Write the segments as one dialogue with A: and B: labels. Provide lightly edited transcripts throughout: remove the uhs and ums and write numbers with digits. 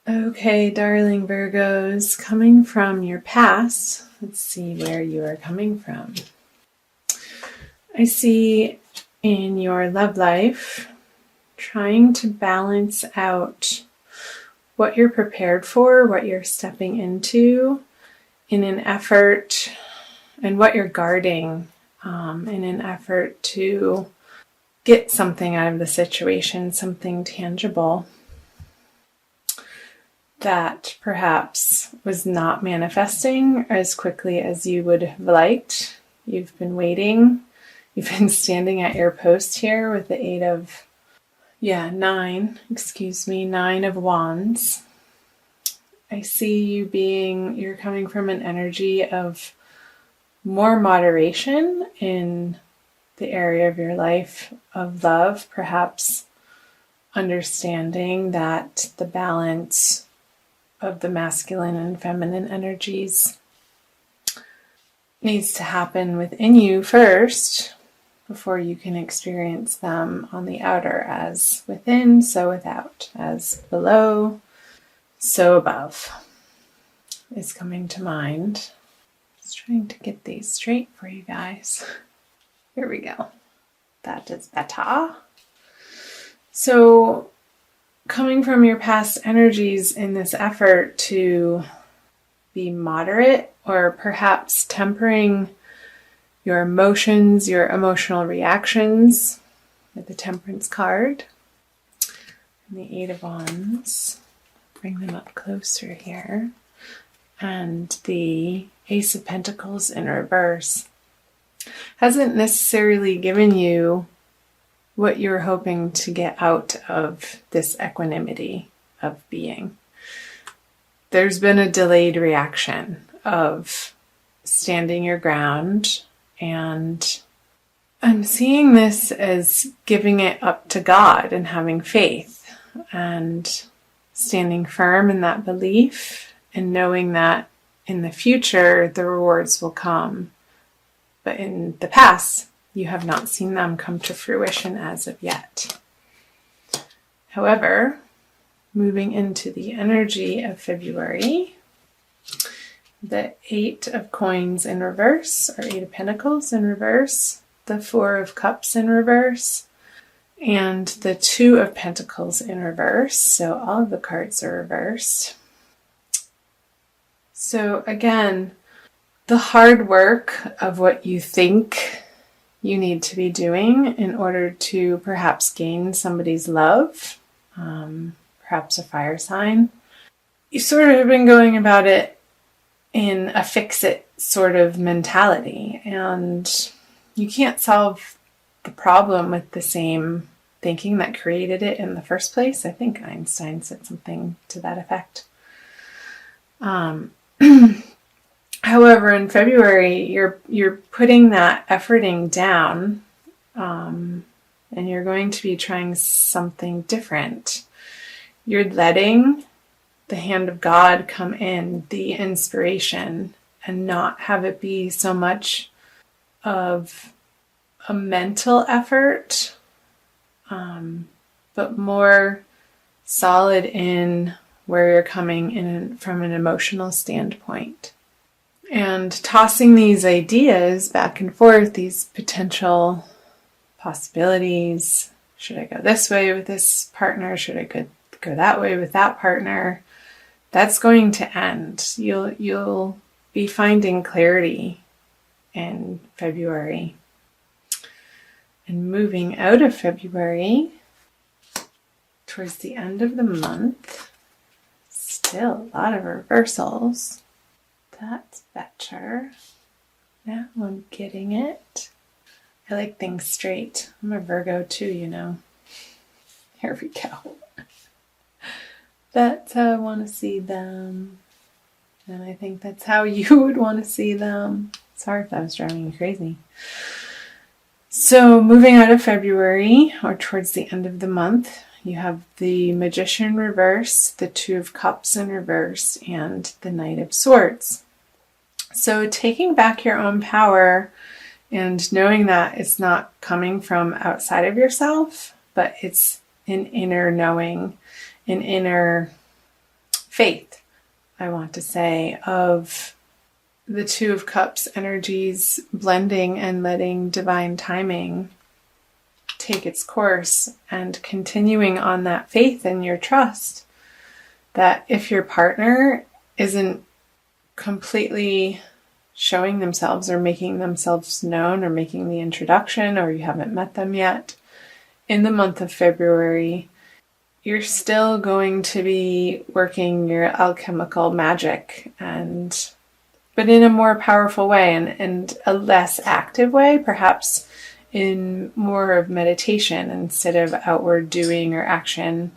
A: Okay, darling Virgos, coming from your past, let's see where you are coming from. I see in your love life trying to balance out what you're prepared for, what you're stepping into in an effort, and what you're guarding in an effort to get something out of the situation, something tangible that perhaps was not manifesting as quickly as you would have liked. You've been waiting. You've been standing at your post here with the nine of wands. I see you're coming from an energy of more moderation in the area of your life of love, perhaps understanding that the balance of the masculine and feminine energies needs to happen within you first before you can experience them on the outer. As within, so without. As below, so above is coming to mind. Just trying to get these straight for you guys. Here we go. That is better. So, coming from your past energies in this effort to be moderate, or perhaps tempering your emotions, your emotional reactions with the Temperance card and the Eight of Wands. Bring them up closer here. And the Ace of Pentacles in reverse hasn't necessarily given you what you're hoping to get out of this equanimity of being. There's been a delayed reaction of standing your ground, and I'm seeing this as giving it up to God and having faith and standing firm in that belief and knowing that in the future the rewards will come. But in the past, you have not seen them come to fruition as of yet. However, moving into the energy of February, the Eight of Coins in reverse, or Eight of Pentacles in reverse, the Four of Cups in reverse, and the Two of Pentacles in reverse. So all of the cards are reversed. So again, the hard work of what you think you need to be doing in order to perhaps gain somebody's love, perhaps a fire sign. You sort of have been going about it in a fix-it sort of mentality, and you can't solve the problem with the same thinking that created it in the first place. I think Einstein said something to that effect. However, in February, you're putting that efforting down, and you're going to be trying something different. You're letting the hand of God come in, the inspiration, and not have it be so much of a mental effort, but more solid in where you're coming in from an emotional standpoint. And tossing these ideas back and forth, these potential possibilities. Should I go this way with this partner? Should I go that way with that partner? That's going to end. You'll be finding clarity in February. And moving out of February, towards the end of the month, still a lot of reversals. That's better. Now I'm getting it. I like things straight. I'm a Virgo too, you know. Here we go. That's how I want to see them. And I think that's how you would want to see them. Sorry if that was driving you crazy. So moving out of February, or towards the end of the month, you have the Magician reverse, the Two of Cups in reverse, and the Knight of Swords. So taking back your own power and knowing that it's not coming from outside of yourself, but it's an inner knowing, an inner faith, I want to say, of the Two of Cups energies blending and letting divine timing take its course, and continuing on that faith and your trust that if your partner isn't completely showing themselves or making themselves known or making the introduction, or you haven't met them yet, in the month of February, you're still going to be working your alchemical magic, but in a more powerful way and a less active way, perhaps in more of meditation instead of outward doing or action,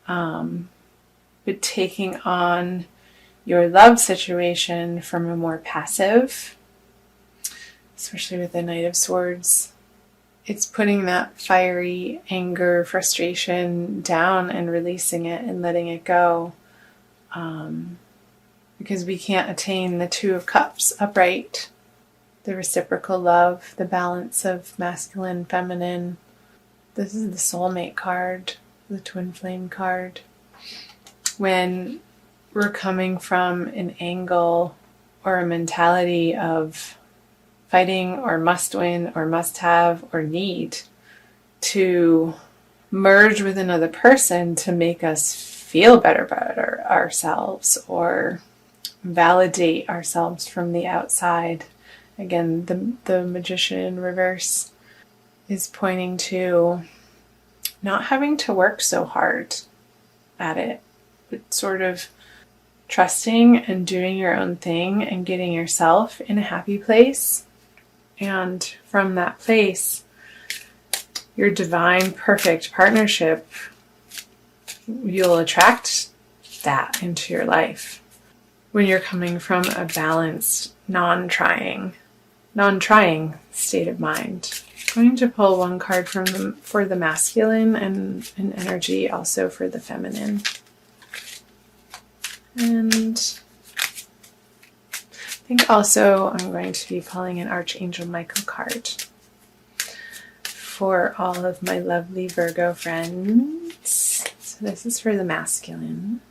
A: but taking on your love situation from a more passive, especially with the Knight of Swords. It's putting that fiery anger, frustration down and releasing it and letting it go. Because we can't attain the Two of Cups upright, the reciprocal love, the balance of masculine, feminine. This is the soulmate card, the twin flame card. When we're coming from an angle or a mentality of fighting or must win or must have or need to merge with another person to make us feel better about ourselves or validate ourselves from the outside. Again, the Magician in reverse is pointing to not having to work so hard at it, but sort of trusting and doing your own thing and getting yourself in a happy place. And from that place, your divine, perfect partnership, you'll attract that into your life when you're coming from a balanced, non-trying state of mind. I'm going to pull one card for the masculine and an energy also for the feminine. And I think also I'm going to be pulling an Archangel Michael card for all of my lovely Virgo friends. So this is for the masculine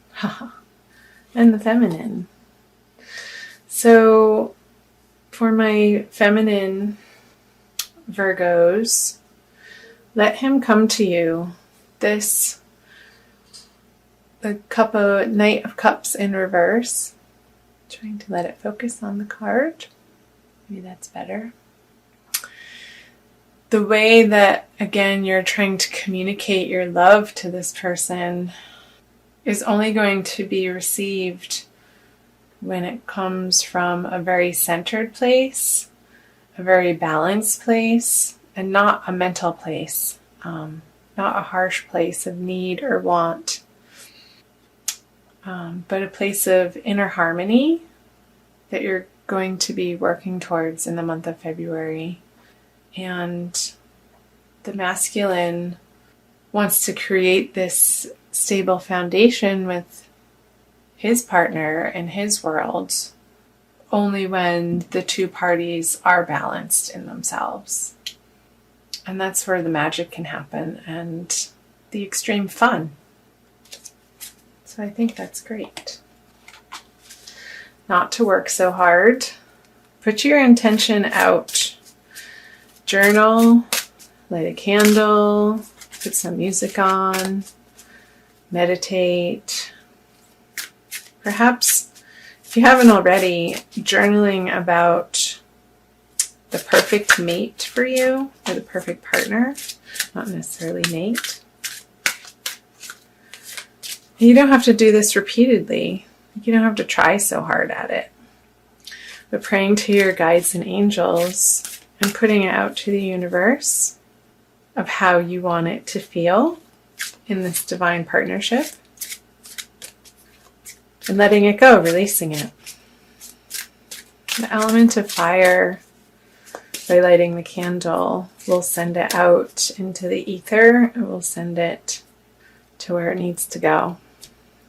A: and the feminine. So for my feminine Virgos, let him come to you. The Knight of Cups in reverse. Trying to let it focus on the card. Maybe that's better. The way that, again, you're trying to communicate your love to this person is only going to be received when it comes from a very centered place, a very balanced place, and not a mental place, not a harsh place of need or want, but a place of inner harmony that you're going to be working towards in the month of February. And the masculine wants to create this stable foundation with his partner in his world only when the two parties are balanced in themselves. And that's where the magic can happen and the extreme fun. So I think that's great. Not to work so hard. Put your intention out. Journal, light a candle, put some music on, meditate. Perhaps, if you haven't already, journaling about the perfect mate for you, or the perfect partner, not necessarily mate. You don't have to do this repeatedly. You don't have to try so hard at it. But praying to your guides and angels and putting it out to the universe of how you want it to feel in this divine partnership. And letting it go, releasing it. The element of fire, by lighting the candle, will send it out into the ether. It will send it to where it needs to go.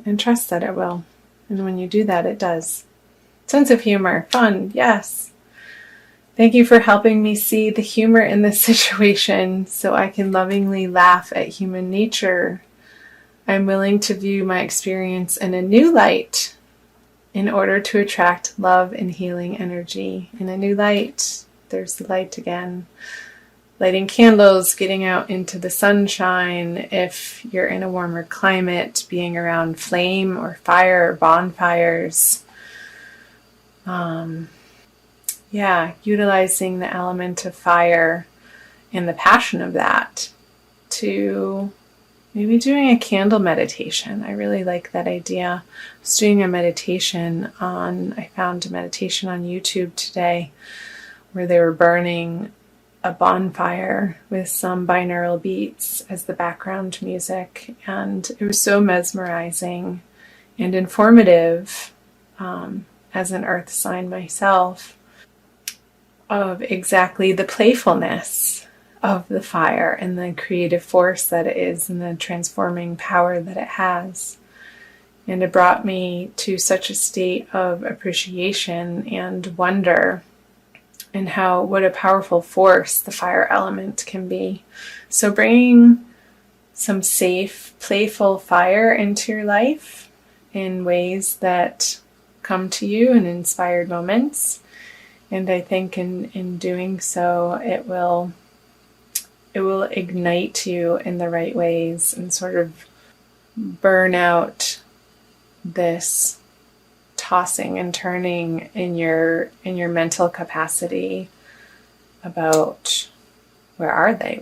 A: And trust that it will. And when you do that, it does. Sense of humor, fun, yes. Thank you for helping me see the humor in this situation so I can lovingly laugh at human nature I'm willing to view my experience in a new light in order to attract love and healing energy. In a new light, there's the light again. Lighting candles, getting out into the sunshine. If you're in a warmer climate, being around flame or fire or bonfires. Utilizing the element of fire and the passion of that to maybe doing a candle meditation. I really like that idea. I was doing a meditation I found a meditation on YouTube today where they were burning a bonfire with some binaural beats as the background music. And it was so mesmerizing and informative, as an earth sign myself, of exactly the playfulness of the fire and the creative force that it is and the transforming power that it has. And it brought me to such a state of appreciation and wonder and what a powerful force the fire element can be. So bringing some safe, playful fire into your life in ways that come to you in inspired moments. And I think in doing so, it will ignite you in the right ways and sort of burn out this tossing and turning in your mental capacity about where are they?